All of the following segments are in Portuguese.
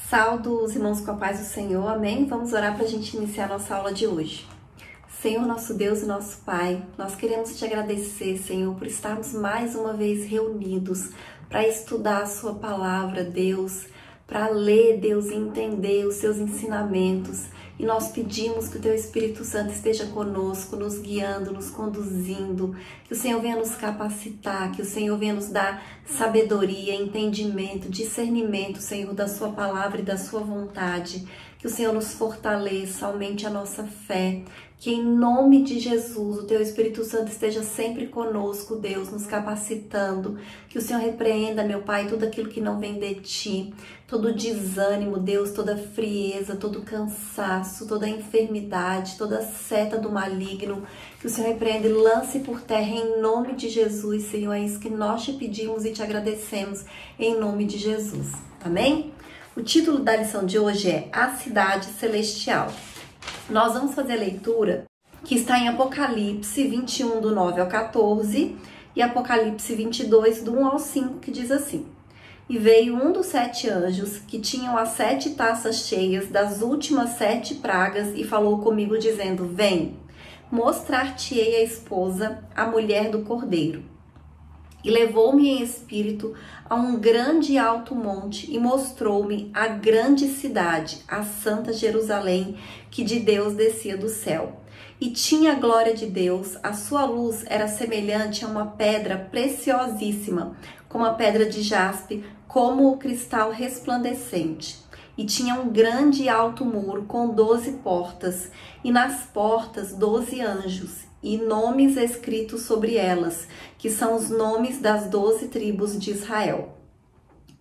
Saúdo os irmãos com a paz do Senhor, amém? Vamos orar para a gente iniciar a nossa aula de hoje. Senhor, nosso Deus e nosso Pai, nós queremos te agradecer, Senhor, por estarmos mais uma vez reunidos para estudar a sua palavra, Deus, para ler, Deus, e entender os seus ensinamentos. E nós pedimos que o Teu Espírito Santo esteja conosco, nos guiando, nos conduzindo, que o Senhor venha nos capacitar, que o Senhor venha nos dar sabedoria, entendimento, discernimento, Senhor, da Sua palavra e da Sua vontade. Que o Senhor nos fortaleça, aumente a nossa fé, que em nome de Jesus o Teu Espírito Santo esteja sempre conosco, Deus, nos capacitando, que o Senhor repreenda, meu Pai, tudo aquilo que não vem de Ti, todo desânimo, Deus, toda frieza, todo cansaço, toda enfermidade, toda seta do maligno, que o Senhor repreenda e lance por terra em nome de Jesus, Senhor, é isso que nós te pedimos e te agradecemos em nome de Jesus, amém? O título da lição de hoje é A Cidade Celestial. Nós vamos fazer a leitura que está em Apocalipse 21, do 9 ao 14, e Apocalipse 22, do 1 ao 5, que diz assim: E veio um dos 7 anjos, que tinham as 7 taças cheias das últimas 7 pragas, e falou comigo, dizendo: Vem, mostrar-te-ei a esposa, a mulher do Cordeiro. E levou-me em espírito a um grande e alto monte e mostrou-me a grande cidade, a santa Jerusalém, que de Deus descia do céu. E tinha a glória de Deus, a sua luz era semelhante a uma pedra preciosíssima, como a pedra de jaspe, como o cristal resplandecente. E tinha um grande e alto muro com 12 portas, e nas portas 12 anjos, e nomes escritos sobre elas, que são os nomes das 12 tribos de Israel.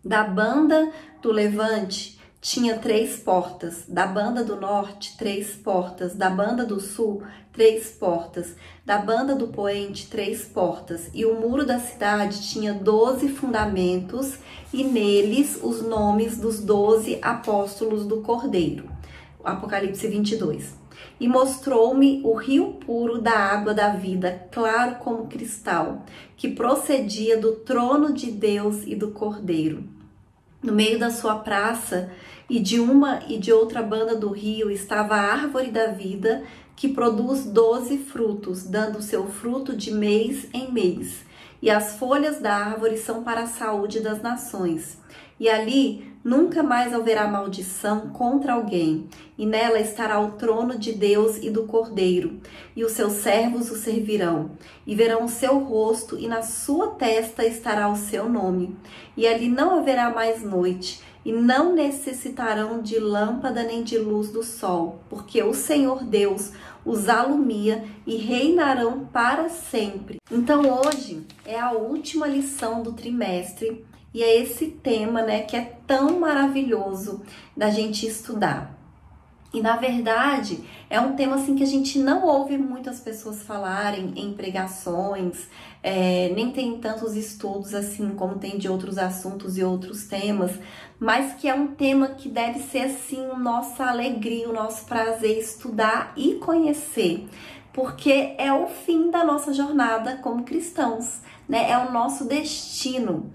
Da banda do levante tinha 3 portas, da banda do norte 3 portas, da banda do sul 3 portas, da banda do poente 3 portas, e o muro da cidade tinha 12 fundamentos, e neles os nomes dos 12 apóstolos do Cordeiro. Apocalipse 22. E mostrou-me o rio puro da água da vida, claro como cristal, que procedia do trono de Deus e do Cordeiro. No meio da sua praça, e de uma e de outra banda do rio, estava a árvore da vida, que produz 12 frutos, dando seu fruto de mês em mês. E as folhas da árvore são para a saúde das nações. E ali nunca mais haverá maldição contra alguém, e nela estará o trono de Deus e do Cordeiro, e os seus servos o servirão, e verão o seu rosto, e na sua testa estará o seu nome. E ali não haverá mais noite, e não necessitarão de lâmpada nem de luz do sol, porque o Senhor Deus os alumia e reinarão para sempre. Então hoje é a última lição do trimestre, e é esse tema, né, que é tão maravilhoso da gente estudar. E na verdade é um tema assim que a gente não ouve muitas pessoas falarem em pregações, nem tem tantos estudos assim como tem de outros assuntos e outros temas, mas que é um tema que deve ser assim nossa alegria, o nosso prazer estudar e conhecer, porque é o fim da nossa jornada como cristãos, né? É o nosso destino.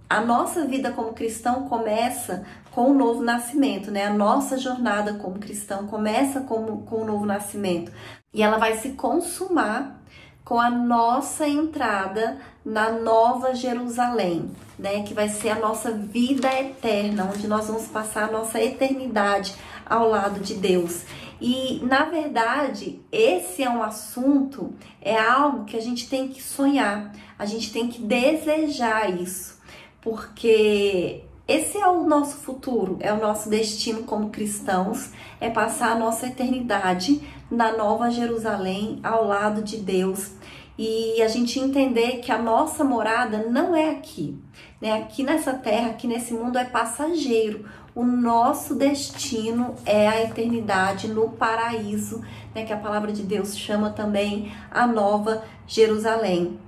A nossa vida como cristão começa com o novo nascimento, né? A nossa jornada como cristão começa com o novo nascimento, e ela vai se consumar com a nossa entrada na Nova Jerusalém, né? Que vai ser a nossa vida eterna, onde nós vamos passar a nossa eternidade ao lado de Deus. E, na verdade, esse é um assunto, é algo que a gente tem que sonhar, a gente tem que desejar isso, porque esse é o nosso futuro, é o nosso destino como cristãos, é passar a nossa eternidade na Nova Jerusalém, ao lado de Deus, e a gente entender que a nossa morada não é aqui, né? Aqui nessa terra, aqui nesse mundo é passageiro. O nosso destino é a eternidade no paraíso, né? Que a palavra de Deus chama também a Nova Jerusalém.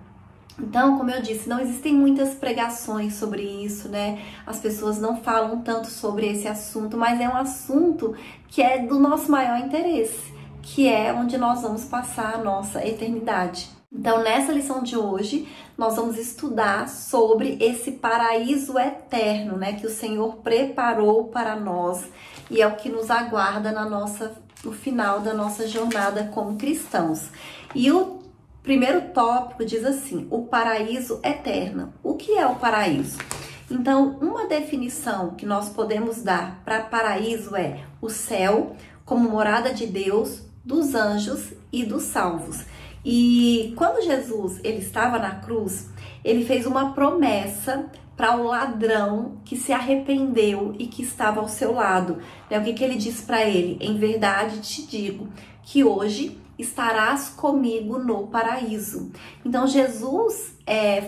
Então, como eu disse, não existem muitas pregações sobre isso, né? As pessoas não falam tanto sobre esse assunto, mas é um assunto que é do nosso maior interesse, que é onde nós vamos passar a nossa eternidade. Então, nessa lição de hoje, nós vamos estudar sobre esse paraíso eterno, né, que o Senhor preparou para nós e é o que nos aguarda no final da nossa jornada como cristãos. E o primeiro tópico diz assim: o paraíso eterno. O que é o paraíso? Então, uma definição que nós podemos dar para paraíso é o céu como morada de Deus, dos anjos e dos salvos. E quando Jesus ele estava na cruz, ele fez uma promessa para o ladrão que se arrependeu e que estava ao seu lado. O que ele disse para ele? Em verdade te digo que hoje estarás comigo no paraíso. Então Jesus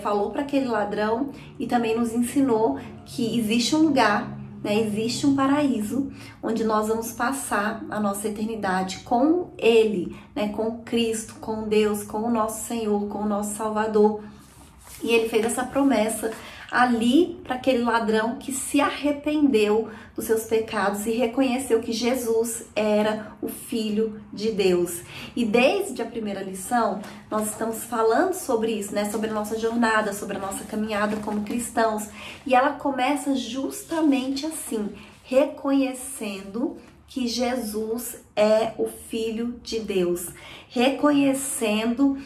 falou para aquele ladrão e também nos ensinou que existe um lugar, existe um paraíso onde nós vamos passar a nossa eternidade com Ele, com Cristo, com Deus, com o nosso Senhor, com o nosso Salvador. E Ele fez essa promessa ali para aquele ladrão que se arrependeu dos seus pecados e reconheceu que Jesus era o Filho de Deus. E desde a primeira lição, nós estamos falando sobre isso, sobre a nossa jornada, sobre a nossa caminhada como cristãos. E ela começa justamente assim, reconhecendo que Jesus é o Filho de Deus, reconhecendo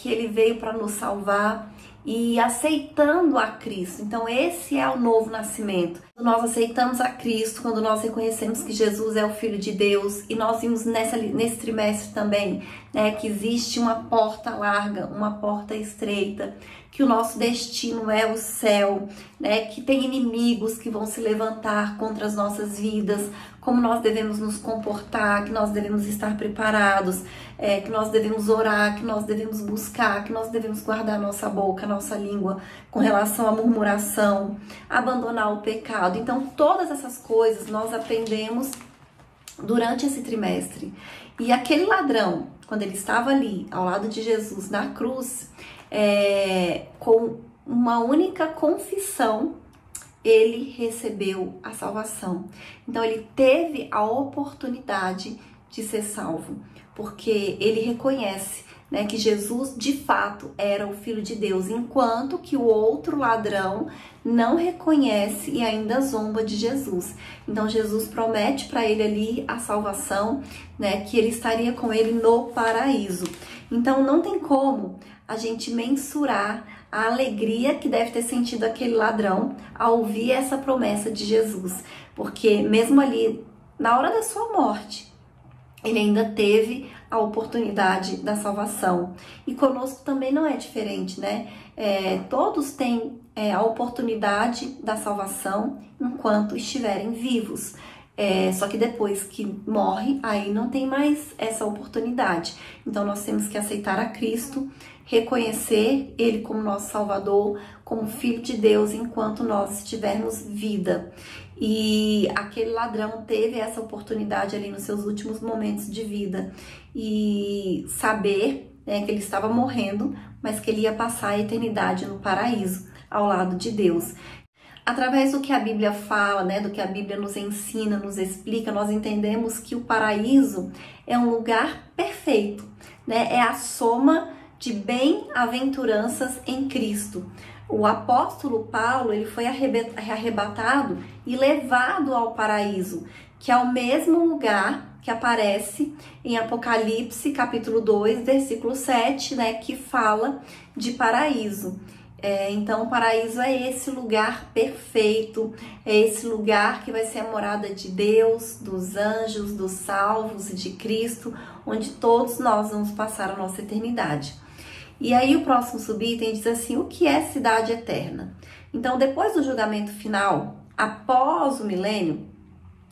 que Ele veio para nos salvar, e aceitando a Cristo. Então esse é o novo nascimento. Quando nós aceitamos a Cristo, quando nós reconhecemos que Jesus é o Filho de Deus, e nós vimos nesse trimestre também, que existe uma porta larga, uma porta estreita, que o nosso destino é o céu, que tem inimigos que vão se levantar contra as nossas vidas, como nós devemos nos comportar, que nós devemos estar preparados, que nós devemos orar, que nós devemos buscar, que nós devemos guardar nossa boca, nossa língua com relação à murmuração, abandonar o pecado. Então, todas essas coisas nós aprendemos durante esse trimestre. E aquele ladrão, quando ele estava ali, ao lado de Jesus, na cruz, com uma única confissão, ele recebeu a salvação. Então, ele teve a oportunidade de ser salvo, porque ele reconhece que Jesus de fato era o Filho de Deus, enquanto que o outro ladrão não reconhece e ainda zomba de Jesus. Então Jesus promete para ele ali a salvação, que ele estaria com ele no paraíso. Então não tem como a gente mensurar a alegria que deve ter sentido aquele ladrão ao ouvir essa promessa de Jesus, porque mesmo ali na hora da sua morte, ele ainda teve a oportunidade da salvação. E conosco também não é diferente, todos têm a oportunidade da salvação enquanto estiverem vivos. Só que depois que morre, aí não tem mais essa oportunidade. Então nós temos que aceitar a Cristo, reconhecer Ele como nosso Salvador, como Filho de Deus, enquanto nós tivermos vida. E aquele ladrão teve essa oportunidade ali nos seus últimos momentos de vida. E saber que ele estava morrendo, mas que ele ia passar a eternidade no paraíso, ao lado de Deus. Através do que a Bíblia fala, do que a Bíblia nos ensina, nos explica, nós entendemos que o paraíso é um lugar perfeito, é a soma de bem-aventuranças em Cristo. O apóstolo Paulo, ele foi arrebatado e levado ao paraíso, que é o mesmo lugar que aparece em Apocalipse, capítulo 2, versículo 7, que fala de paraíso. Então, o paraíso é esse lugar perfeito, é esse lugar que vai ser a morada de Deus, dos anjos, dos salvos e de Cristo, onde todos nós vamos passar a nossa eternidade. E aí o próximo subitem diz assim: o que é cidade eterna? Então, depois do julgamento final, após o milênio,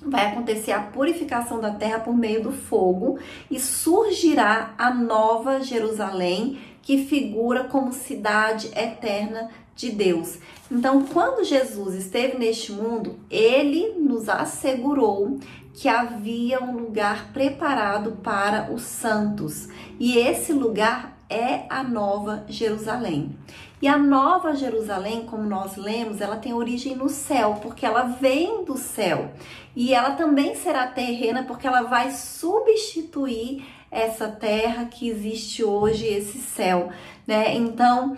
vai acontecer a purificação da terra por meio do fogo e surgirá a nova Jerusalém, que figura como cidade eterna de Deus. Então, quando Jesus esteve neste mundo, ele nos assegurou que havia um lugar preparado para os santos. E esse lugar é a Nova Jerusalém. E a Nova Jerusalém, como nós lemos, ela tem origem no céu, porque ela vem do céu. E ela também será terrena, porque ela vai substituir essa terra que existe hoje, esse céu, né? Então,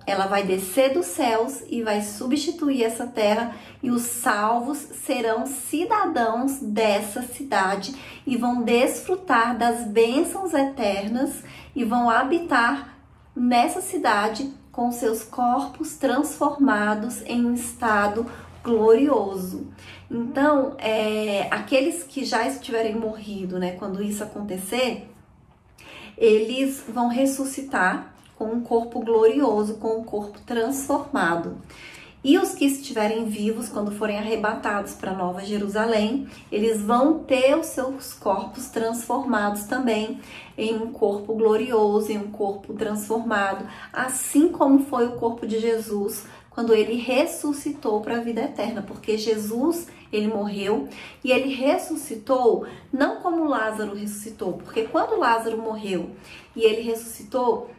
ela vai descer dos céus e vai substituir essa terra, e os salvos serão cidadãos dessa cidade e vão desfrutar das bênçãos eternas e vão habitar nessa cidade com seus corpos transformados em um estado glorioso. Então, aqueles que já estiverem morrido, né, quando isso acontecer, eles vão ressuscitar com um corpo glorioso, com um corpo transformado. E os que estiverem vivos, quando forem arrebatados para Nova Jerusalém, eles vão ter os seus corpos transformados também em um corpo glorioso, em um corpo transformado, assim como foi o corpo de Jesus quando ele ressuscitou para a vida eterna, porque Jesus, ele morreu e ele ressuscitou não como Lázaro ressuscitou, porque quando Lázaro morreu e ele ressuscitou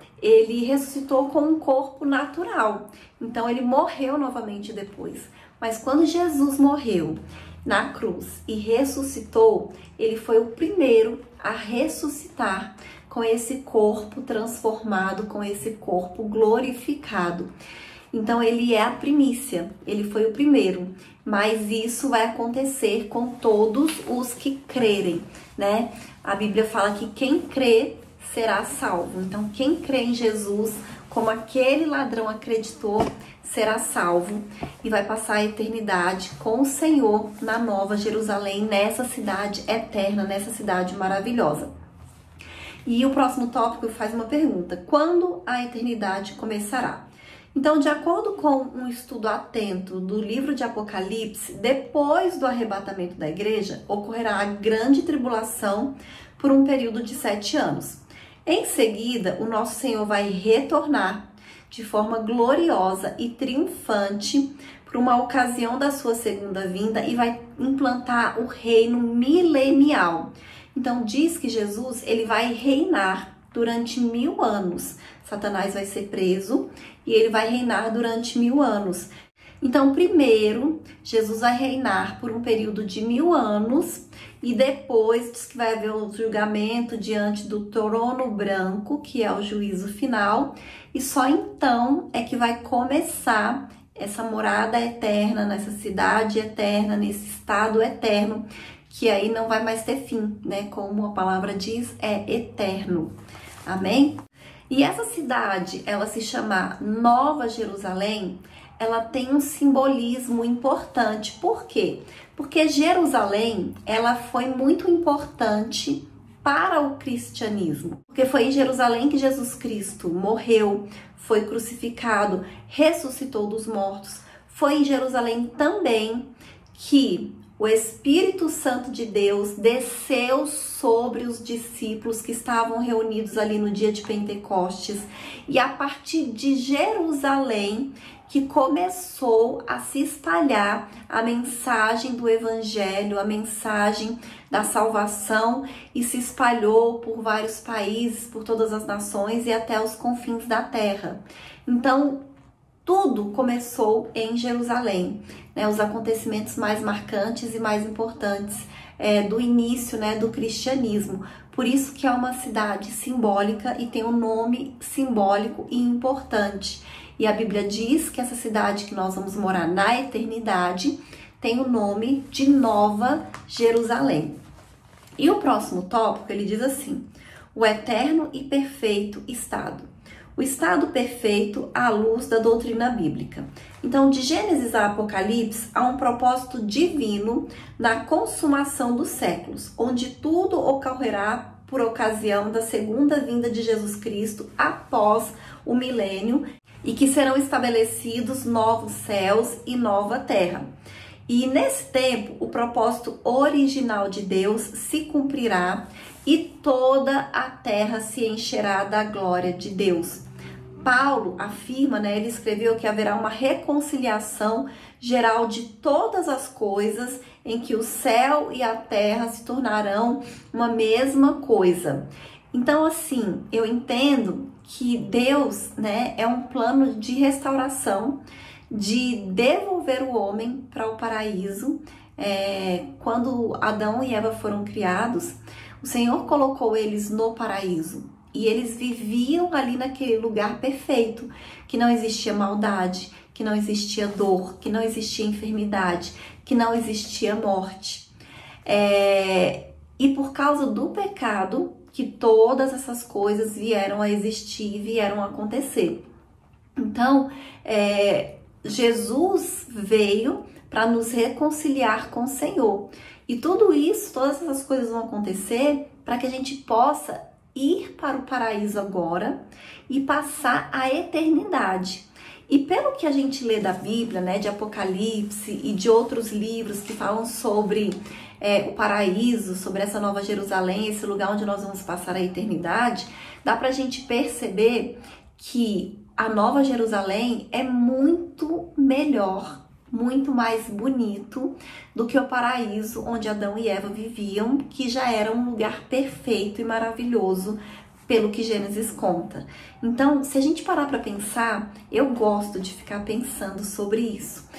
com um corpo natural. Então, ele morreu novamente depois. Mas quando Jesus morreu na cruz e ressuscitou, ele foi o primeiro a ressuscitar com esse corpo transformado, com esse corpo glorificado. Então, ele é a primícia, ele foi o primeiro. Mas isso vai acontecer com todos os que crerem, né? A Bíblia fala que quem crê será salvo. Então, quem crê em Jesus, como aquele ladrão acreditou, será salvo e vai passar a eternidade com o Senhor na Nova Jerusalém, nessa cidade eterna, nessa cidade maravilhosa. E o próximo tópico faz uma pergunta: quando a eternidade começará? Então, de acordo com um estudo atento do livro de Apocalipse, depois do arrebatamento da igreja, ocorrerá a grande tribulação por um período de 7 anos. Em seguida, o nosso Senhor vai retornar de forma gloriosa e triunfante para uma ocasião da sua segunda vinda e vai implantar o reino milenial. Então, diz que Jesus ele vai reinar durante 1000 anos. Satanás vai ser preso e ele vai reinar durante 1000 anos. Então, primeiro, Jesus vai reinar por um período de 1000 anos e depois diz que vai haver o julgamento diante do trono branco, que é o juízo final, e só então é que vai começar essa morada eterna, nessa cidade eterna, nesse estado eterno, que aí não vai mais ter fim, né? Como a palavra diz, é eterno. Amém? E essa cidade, ela se chama Nova Jerusalém, ela tem um simbolismo importante. Por quê? Porque Jerusalém, ela foi muito importante para o cristianismo. Porque foi em Jerusalém que Jesus Cristo morreu, foi crucificado, ressuscitou dos mortos. Foi em Jerusalém também que o Espírito Santo de Deus desceu sobre os discípulos que estavam reunidos ali no dia de Pentecostes. E a partir de Jerusalém que começou a se espalhar a mensagem do Evangelho, a mensagem da salvação, e se espalhou por vários países, por todas as nações e até os confins da terra. Então, tudo começou em Jerusalém, né? Os acontecimentos mais marcantes e mais importantes do início, né, do cristianismo. Por isso que é uma cidade simbólica e tem um nome simbólico e importante. E a Bíblia diz que essa cidade que nós vamos morar na eternidade tem o nome de Nova Jerusalém. E o próximo tópico, ele diz assim: o eterno e perfeito estado. O estado perfeito à luz da doutrina bíblica. Então, de Gênesis a Apocalipse, há um propósito divino na consumação dos séculos, onde tudo ocorrerá por ocasião da segunda vinda de Jesus Cristo após o milênio, e que serão estabelecidos novos céus e nova terra. E nesse tempo, o propósito original de Deus se cumprirá e toda a terra se encherá da glória de Deus. Paulo afirma, né, ele escreveu que haverá uma reconciliação geral de todas as coisas, em que o céu e a terra se tornarão uma mesma coisa. Então, assim, eu entendo que Deus, né, é um plano de restauração, de devolver o homem para o paraíso. Quando Adão e Eva foram criados, O Senhor colocou eles no paraíso e eles viviam ali naquele lugar perfeito, que não existia maldade, que não existia dor, que não existia enfermidade, que não existia morte. E por causa do pecado, que todas essas coisas vieram a existir, vieram a acontecer. Então, Jesus veio para nos reconciliar com o Senhor. E tudo isso, todas essas coisas vão acontecer para que a gente possa ir para o paraíso agora e passar a eternidade. E pelo que a gente lê da Bíblia, né, de Apocalipse e de outros livros que falam sobre o paraíso, sobre essa nova Jerusalém, esse lugar onde nós vamos passar a eternidade, dá pra gente perceber que a nova Jerusalém é muito melhor, muito mais bonito do que o paraíso onde Adão e Eva viviam, que já era um lugar perfeito e maravilhoso, pelo que Gênesis conta. Então, se a gente parar para pensar, eu gosto de ficar pensando sobre isso.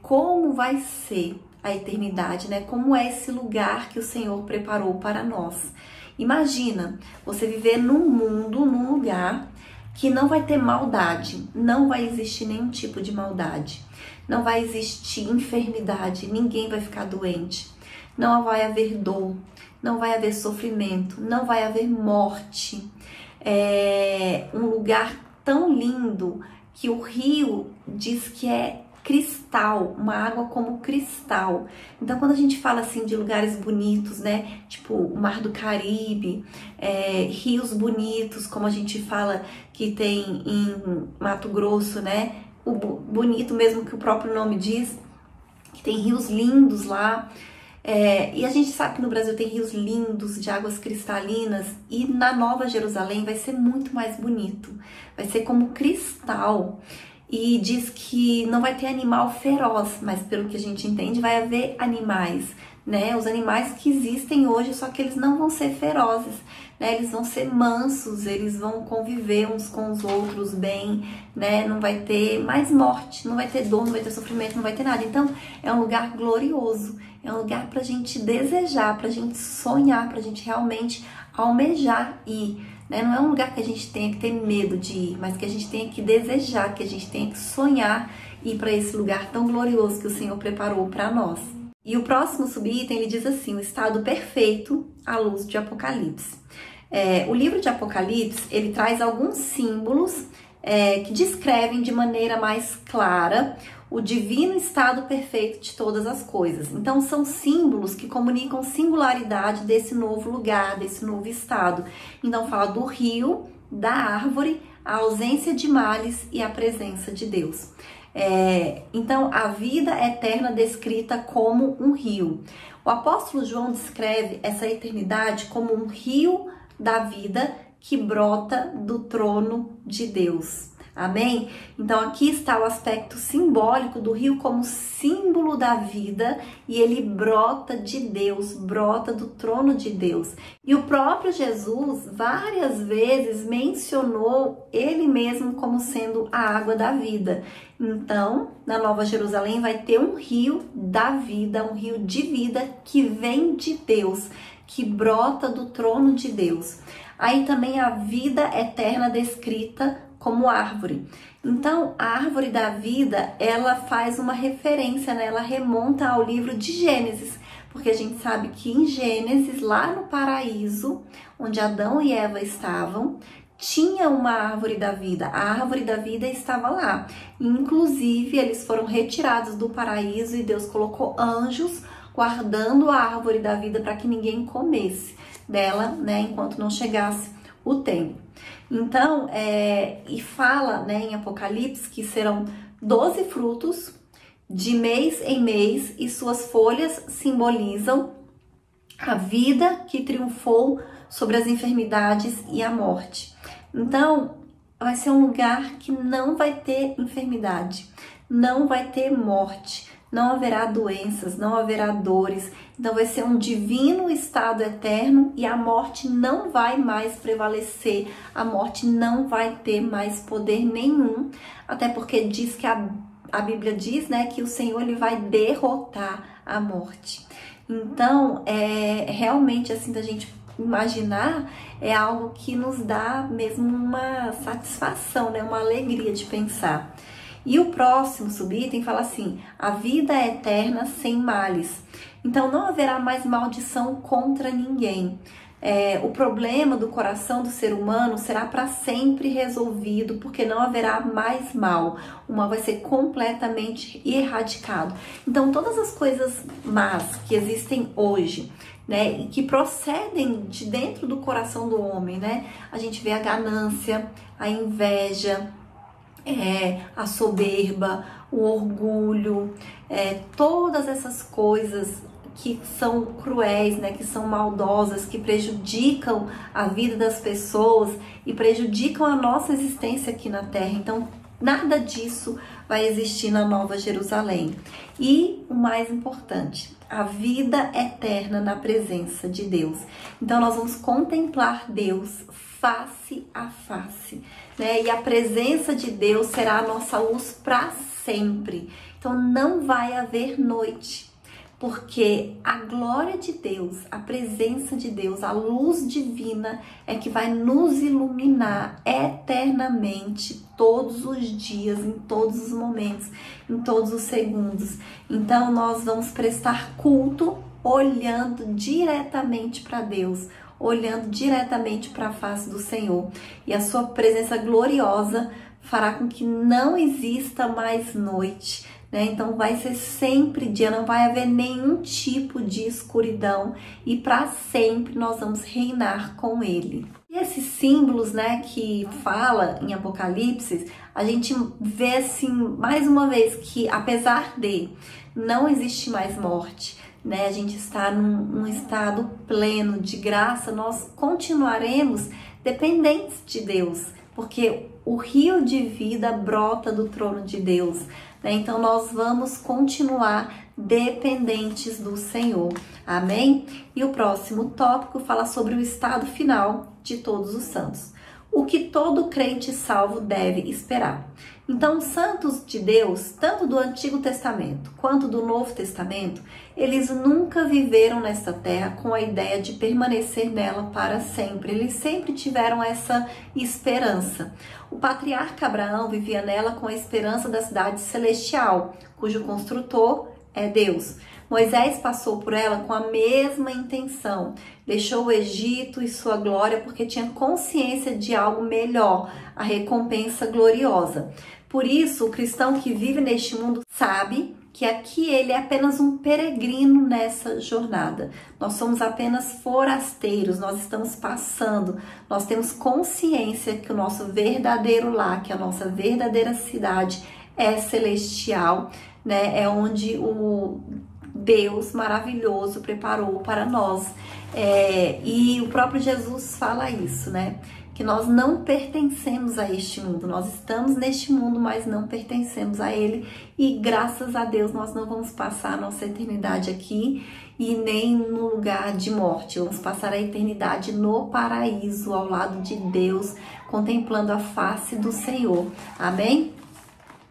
Como vai ser a eternidade, né? Como é esse lugar que o Senhor preparou para nós. Imagina você viver num mundo, num lugar que não vai ter maldade, não vai existir nenhum tipo de maldade, não vai existir enfermidade, ninguém vai ficar doente, não vai haver dor, não vai haver sofrimento, não vai haver morte. Um lugar tão lindo que o rio diz que é cristal, uma água como cristal. Então, quando a gente fala assim de lugares bonitos, né, tipo o Mar do Caribe, rios bonitos, como a gente fala que tem em Mato Grosso, né, o bonito mesmo que o próprio nome diz, que tem rios lindos lá. E a gente sabe que no Brasil tem rios lindos, de águas cristalinas, e na Nova Jerusalém vai ser muito mais bonito, vai ser como cristal. E diz que não vai ter animal feroz, mas pelo que a gente entende vai haver animais, né? Os animais que existem hoje, só que eles não vão ser ferozes, né? Eles vão ser mansos, eles vão conviver uns com os outros bem, né? Não vai ter mais morte, não vai ter dor, não vai ter sofrimento, não vai ter nada. Então é um lugar glorioso, é um lugar pra gente desejar, pra gente sonhar, pra gente realmente almejar ir. Não é um lugar que a gente tenha que ter medo de ir, mas que a gente tenha que desejar, que a gente tenha que sonhar ir para esse lugar tão glorioso que o Senhor preparou para nós. E o próximo subitem, ele diz assim, o estado perfeito à luz de Apocalipse. O livro de Apocalipse, ele traz alguns símbolos que descrevem de maneira mais clara o divino estado perfeito de todas as coisas. Então, são símbolos que comunicam singularidade desse novo lugar, desse novo estado. Então, fala do rio, da árvore, a ausência de males e a presença de Deus. Então, a vida eterna descrita como um rio. O apóstolo João descreve essa eternidade como um rio da vida que brota do trono de Deus. Amém? Então aqui está o aspecto simbólico do rio como símbolo da vida e ele brota de Deus, brota do trono de Deus. E o próprio Jesus várias vezes mencionou ele mesmo como sendo a água da vida. Então, na Nova Jerusalém vai ter um rio da vida, um rio de vida que vem de Deus, que brota do trono de Deus. Aí também a vida eterna descrita como árvore. Então, a árvore da vida, ela faz uma referência, né? Ela remonta ao livro de Gênesis, porque a gente sabe que em Gênesis, lá no paraíso, onde Adão e Eva estavam, tinha uma árvore da vida. A árvore da vida estava lá. Inclusive, eles foram retirados do paraíso e Deus colocou anjos guardando a árvore da vida para que ninguém comesse dela, né? Enquanto não chegasse o tempo. Então, e fala, né, em Apocalipse que serão 12 frutos de mês em mês e suas folhas simbolizam a vida que triunfou sobre as enfermidades e a morte. Então, vai ser um lugar que não vai ter enfermidade, não vai ter morte, não haverá doenças, não haverá dores. Então vai ser um divino estado eterno e a morte não vai mais prevalecer, a morte não vai ter mais poder nenhum, até porque diz que a Bíblia diz, né, que o Senhor ele vai derrotar a morte. Então, é realmente assim da gente imaginar, é algo que nos dá mesmo uma satisfação, né? Uma alegria de pensar. E o próximo subitem fala assim: a vida é eterna sem males. Então não haverá mais maldição contra ninguém. O problema do coração do ser humano será para sempre resolvido, porque não haverá mais mal. O mal vai ser completamente erradicado. Então todas as coisas más que existem hoje, né, e que procedem de dentro do coração do homem, né? A gente vê a ganância, a inveja, a soberba, o orgulho, todas essas coisas que são cruéis, né, que são maldosas, que prejudicam a vida das pessoas e prejudicam a nossa existência aqui na Terra. Então, nada disso vai existir na Nova Jerusalém. E o mais importante, a vida eterna na presença de Deus. Então, nós vamos contemplar Deus face a face, né? E a presença de Deus será a nossa luz para sempre. Então, não vai haver noite, porque a glória de Deus, a presença de Deus, a luz divina é que vai nos iluminar eternamente, todos os dias, em todos os momentos, em todos os segundos. Então nós vamos prestar culto olhando diretamente para Deus, olhando diretamente para a face do Senhor. E a sua presença gloriosa fará com que não exista mais noite, né? Então vai ser sempre dia, não vai haver nenhum tipo de escuridão e para sempre nós vamos reinar com Ele. E esses símbolos, né, que fala em Apocalipse, a gente vê assim mais uma vez que apesar de não existir mais morte, né, a gente está num estado pleno de graça, nós continuaremos dependentes de Deus, porque o rio de vida brota do trono de Deus, né? Então nós vamos continuar dependentes do Senhor. Amém? E o próximo tópico fala sobre o estado final de todos os santos. O que todo crente salvo deve esperar. Então, os santos de Deus, tanto do Antigo Testamento quanto do Novo Testamento, eles nunca viveram nesta terra com a ideia de permanecer nela para sempre. Eles sempre tiveram essa esperança. O patriarca Abraão vivia nela com a esperança da cidade celestial, cujo construtor é Deus. Moisés passou por ela com a mesma intenção. Deixou o Egito e sua glória porque tinha consciência de algo melhor, a recompensa gloriosa. Por isso, o cristão que vive neste mundo sabe que aqui ele é apenas um peregrino nessa jornada. Nós somos apenas forasteiros, nós estamos passando. Nós temos consciência que o nosso verdadeiro lar, que a nossa verdadeira cidade é celestial, né? É onde o Deus maravilhoso preparou para nós. E o próprio Jesus fala isso, né? Que nós não pertencemos a este mundo. Nós estamos neste mundo, mas não pertencemos a ele. E graças a Deus nós não vamos passar a nossa eternidade aqui e nem no lugar de morte. Vamos passar a eternidade no paraíso, ao lado de Deus, contemplando a face do Senhor. Amém?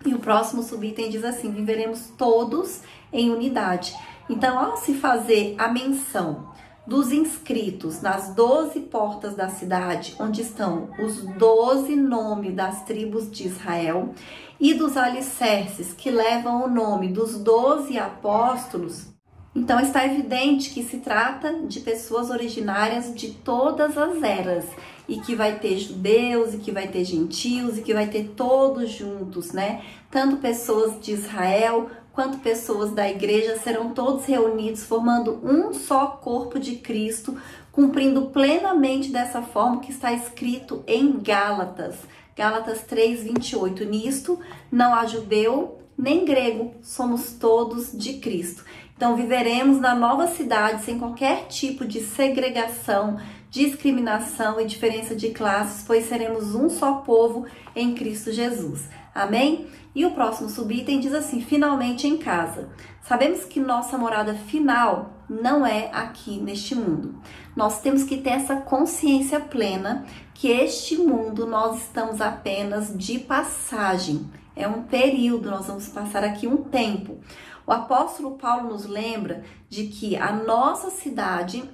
E o próximo subitem diz assim: viveremos todos em unidade. Então, ao se fazer a menção dos inscritos nas 12 portas da cidade, onde estão os 12 nomes das tribos de Israel, e dos alicerces que levam o nome dos 12 apóstolos, então está evidente que se trata de pessoas originárias de todas as eras, e que vai ter judeus, e que vai ter gentios, e que vai ter todos juntos, né? Tanto pessoas de Israel quanto pessoas da igreja serão todos reunidos, formando um só corpo de Cristo, cumprindo plenamente dessa forma que está escrito em Gálatas 3:28. Nisto não há judeu nem grego, somos todos de Cristo. Então viveremos na nova cidade sem qualquer tipo de segregação, discriminação e diferença de classes, pois seremos um só povo em Cristo Jesus. Amém? E o próximo subitem diz assim: finalmente em casa. Sabemos que nossa morada final não é aqui neste mundo. Nós temos que ter essa consciência plena que este mundo nós estamos apenas de passagem. É um período, nós vamos passar aqui um tempo. O apóstolo Paulo nos lembra de que a nossa cidade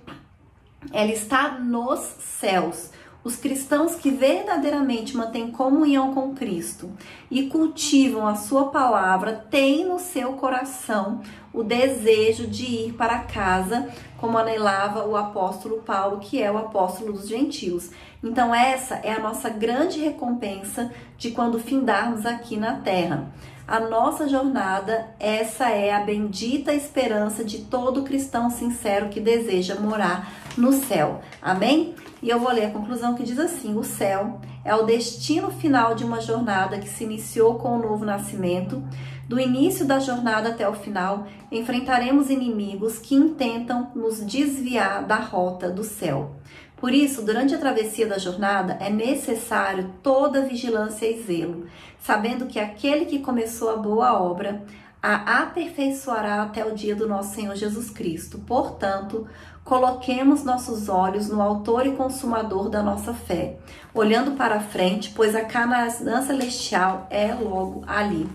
ela está nos céus. Os cristãos que verdadeiramente mantêm comunhão com Cristo e cultivam a sua palavra têm no seu coração o desejo de ir para casa, como anelava o apóstolo Paulo, que é o apóstolo dos gentios. Então essa é a nossa grande recompensa de quando findarmos aqui na terra. A nossa jornada, essa é a bendita esperança de todo cristão sincero que deseja morar no céu. Amém? E eu vou ler a conclusão que diz assim: o céu é o destino final de uma jornada que se iniciou com o novo nascimento. Do início da jornada até o final, enfrentaremos inimigos que intentam nos desviar da rota do céu. Por isso, durante a travessia da jornada, é necessário toda vigilância e zelo, sabendo que aquele que começou a boa obra a aperfeiçoará até o dia do nosso Senhor Jesus Cristo. Portanto, coloquemos nossos olhos no autor e consumador da nossa fé, olhando para frente, pois a Canaã celestial é logo ali.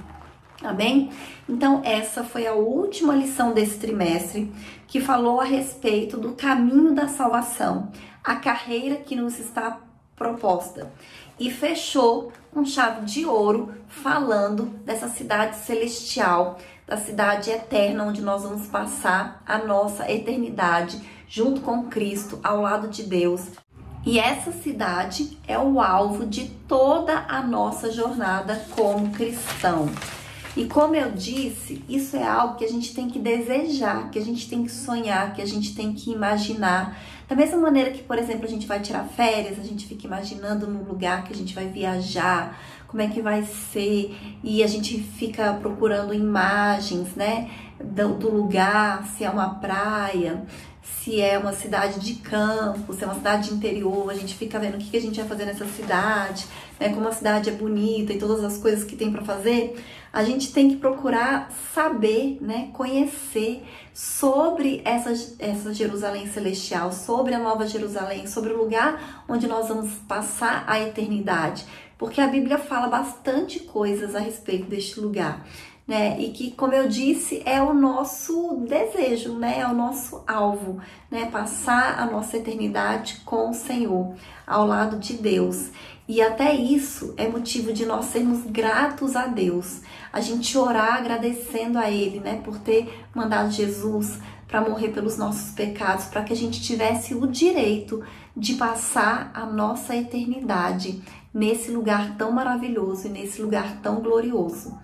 Amém? Então, essa foi a última lição desse trimestre, que falou a respeito do caminho da salvação, a carreira que nos está proposta. E fechou com chave de ouro, falando dessa cidade celestial, da cidade eterna, onde nós vamos passar a nossa eternidade, junto com Cristo, ao lado de Deus. E essa cidade é o alvo de toda a nossa jornada como cristão. E como eu disse, isso é algo que a gente tem que desejar, que a gente tem que sonhar, que a gente tem que imaginar. Da mesma maneira que, por exemplo, a gente vai tirar férias, a gente fica imaginando no lugar que a gente vai viajar, como é que vai ser, e a gente fica procurando imagens, né, do lugar, se é uma praia, se é uma cidade de campo, se é uma cidade de interior, a gente fica vendo o que a gente vai fazer nessa cidade, né, como a cidade é bonita e todas as coisas que tem para fazer. A gente tem que procurar saber, né, conhecer sobre essa Jerusalém celestial, sobre a Nova Jerusalém, sobre o lugar onde nós vamos passar a eternidade, porque a Bíblia fala bastante coisas a respeito deste lugar, né? E que, como eu disse, é o nosso desejo, né? É o nosso alvo, né? Passar a nossa eternidade com o Senhor, ao lado de Deus. E até isso é motivo de nós sermos gratos a Deus, a gente orar agradecendo a Ele, né? Por ter mandado Jesus para morrer pelos nossos pecados, para que a gente tivesse o direito de passar a nossa eternidade nesse lugar tão maravilhoso e nesse lugar tão glorioso.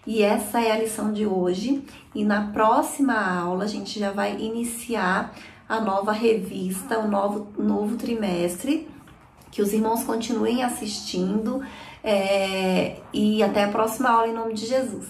E essa é a lição de hoje, e na próxima aula a gente já vai iniciar a nova revista, o novo trimestre. Que os irmãos continuem assistindo, e até a próxima aula em nome de Jesus.